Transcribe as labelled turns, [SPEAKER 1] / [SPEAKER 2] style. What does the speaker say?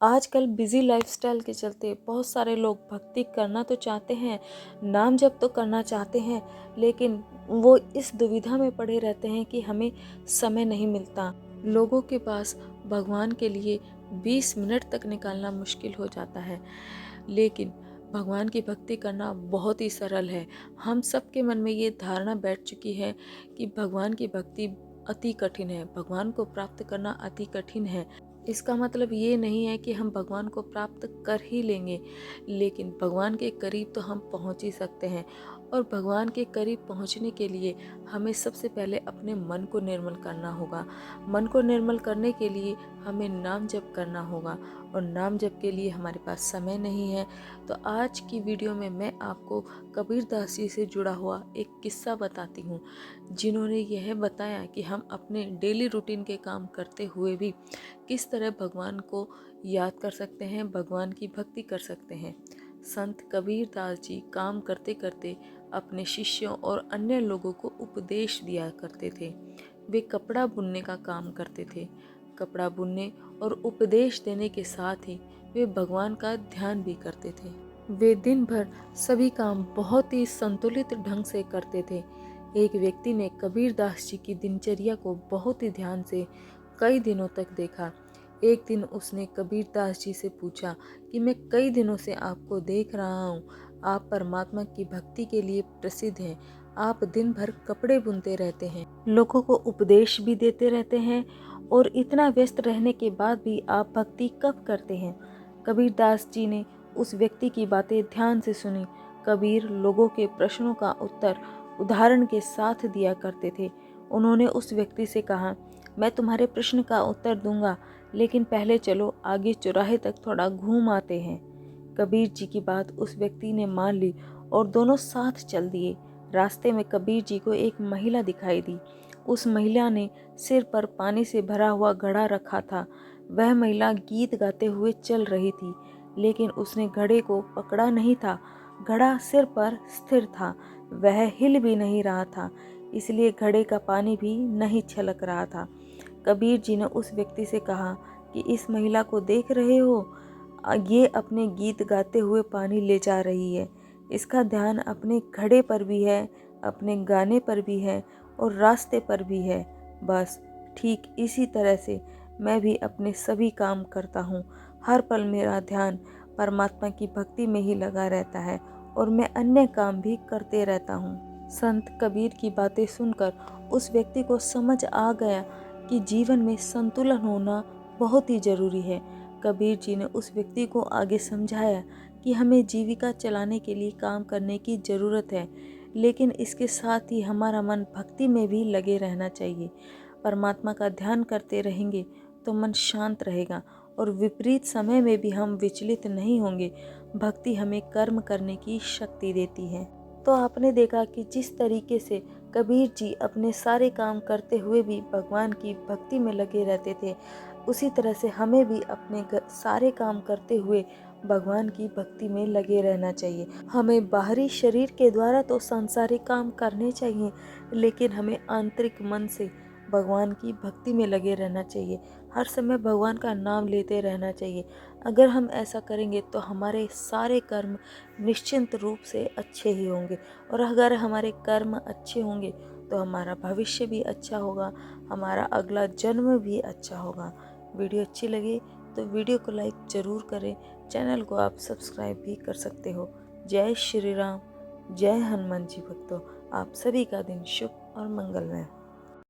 [SPEAKER 1] आजकल busy lifestyle के चलते बहुत सारे लोग भक्ति करना तो चाहते हैं, नाम जप तो करना चाहते हैं, लेकिन वो इस दुविधा में पड़े रहते हैं कि हमें समय नहीं मिलता। लोगों के पास भगवान के लिए 20 मिनट तक निकालना मुश्किल हो जाता है, लेकिन भगवान की भक्ति करना बहुत ही सरल है। हम सबके मन में ये धारणा बैठ चुकी है कि भगवान की भक्ति अति कठिन है, भगवान को प्राप्त करना अति कठिन है। इसका मतलब ये नहीं है कि हम भगवान को प्राप्त कर ही लेंगे, लेकिन भगवान के करीब तो हम पहुंच ही सकते हैं। और भगवान के करीब पहुंचने के लिए हमें सबसे पहले अपने मन को निर्मल करना होगा। मन को निर्मल करने के लिए हमें नाम जप करना होगा, और नाम जप के लिए हमारे पास समय नहीं है। तो आज की वीडियो में मैं आपको कबीर दास जी से जुड़ा हुआ एक किस्सा बताती हूँ, जिन्होंने यह बताया कि हम अपने डेली रूटीन के काम करते हुए भी किस तरह भगवान को याद कर सकते हैं, भगवान की भक्ति कर सकते हैं। संत कबीर दास जी काम करते करते अपने शिष्यों और अन्य लोगों को उपदेश दिया करते थे। वे कपड़ा बुनने का काम करते थे। कपड़ा बुनने और उपदेश देने के साथ ही वे भगवान का ध्यान भी करते थे। वे दिन भर सभी काम बहुत ही संतुलित ढंग से करते थे। एक व्यक्ति ने कबीर दास जी की दिनचर्या को बहुत ही ध्यान से कई दिनों तक देखा। एक दिन उसने कबीर दास जी से पूछा कि मैं कई दिनों से आपको देख रहा हूँ, आप परमात्मा की भक्ति के लिए प्रसिद्ध हैं। आप दिन भर कपड़े बुनते रहते हैं, लोगों को उपदेश भी देते रहते हैं, और इतना व्यस्त रहने के बाद भी आप भक्ति कब करते हैं? कबीर दास जी ने उस व्यक्ति की बातें ध्यान से सुनी। कबीर लोगों के प्रश्नों का उत्तर उदाहरण के साथ दिया करते थे। उन्होंने उस व्यक्ति से कहा, मैं तुम्हारे प्रश्न का उत्तर दूंगा, लेकिन पहले चलो आगे चौराहे तक थोड़ा घूम आते हैं। कबीर जी की बात उस व्यक्ति ने मान ली और दोनों साथ चल दिए। रास्ते में कबीर जी को एक महिला दिखाई दी। उस महिला ने सिर पर पानी से भरा हुआ घड़ा रखा था। वह महिला गीत गाते हुए चल रही थी, लेकिन उसने घड़े को पकड़ा नहीं था। घड़ा सिर पर स्थिर था, वह हिल भी नहीं रहा था, इसलिए घड़े का पानी भी नहीं छलक रहा था। कबीर जी ने उस व्यक्ति से कहा कि इस महिला को देख रहे हो, ये अपने गीत गाते हुए पानी ले जा रही है। इसका ध्यान अपने घड़े पर भी है, अपने गाने पर भी है, और रास्ते पर भी है। बस ठीक इसी तरह से मैं भी अपने सभी काम करता हूँ। हर पल मेरा ध्यान परमात्मा की भक्ति में ही लगा रहता है, और मैं अन्य काम भी करते रहता हूँ। संत कबीर की बातें सुनकर उस व्यक्ति को समझ आ गया कि जीवन में संतुलन होना बहुत ही जरूरी है। कबीर जी ने उस व्यक्ति को आगे समझाया कि हमें जीविका चलाने के लिए काम करने की ज़रूरत है, लेकिन इसके साथ ही हमारा मन भक्ति में भी लगे रहना चाहिए। परमात्मा का ध्यान करते रहेंगे तो मन शांत रहेगा, और विपरीत समय में भी हम विचलित नहीं होंगे। भक्ति हमें कर्म करने की शक्ति देती है। तो आपने देखा कि जिस तरीके से कबीर जी अपने सारे काम करते हुए भी भगवान की भक्ति में लगे रहते थे, उसी तरह से हमें भी अपने सारे काम करते हुए भगवान की भक्ति में लगे रहना चाहिए। हमें बाहरी शरीर के द्वारा तो सांसारिक काम करने चाहिए, लेकिन हमें आंतरिक मन से भगवान की भक्ति में लगे रहना चाहिए। हर समय भगवान का नाम लेते रहना चाहिए। अगर हम ऐसा करेंगे तो हमारे सारे कर्म निश्चिंत रूप से अच्छे ही होंगे, और अगर हमारे कर्म अच्छे होंगे तो हमारा भविष्य भी अच्छा होगा, हमारा अगला जन्म भी अच्छा होगा। वीडियो अच्छी लगी तो वीडियो को लाइक ज़रूर करें, चैनल को आप सब्सक्राइब भी कर सकते हो। जय श्री राम, जय हनुमान जी भक्तों। आप सभी का दिन शुभ और मंगलमय हो।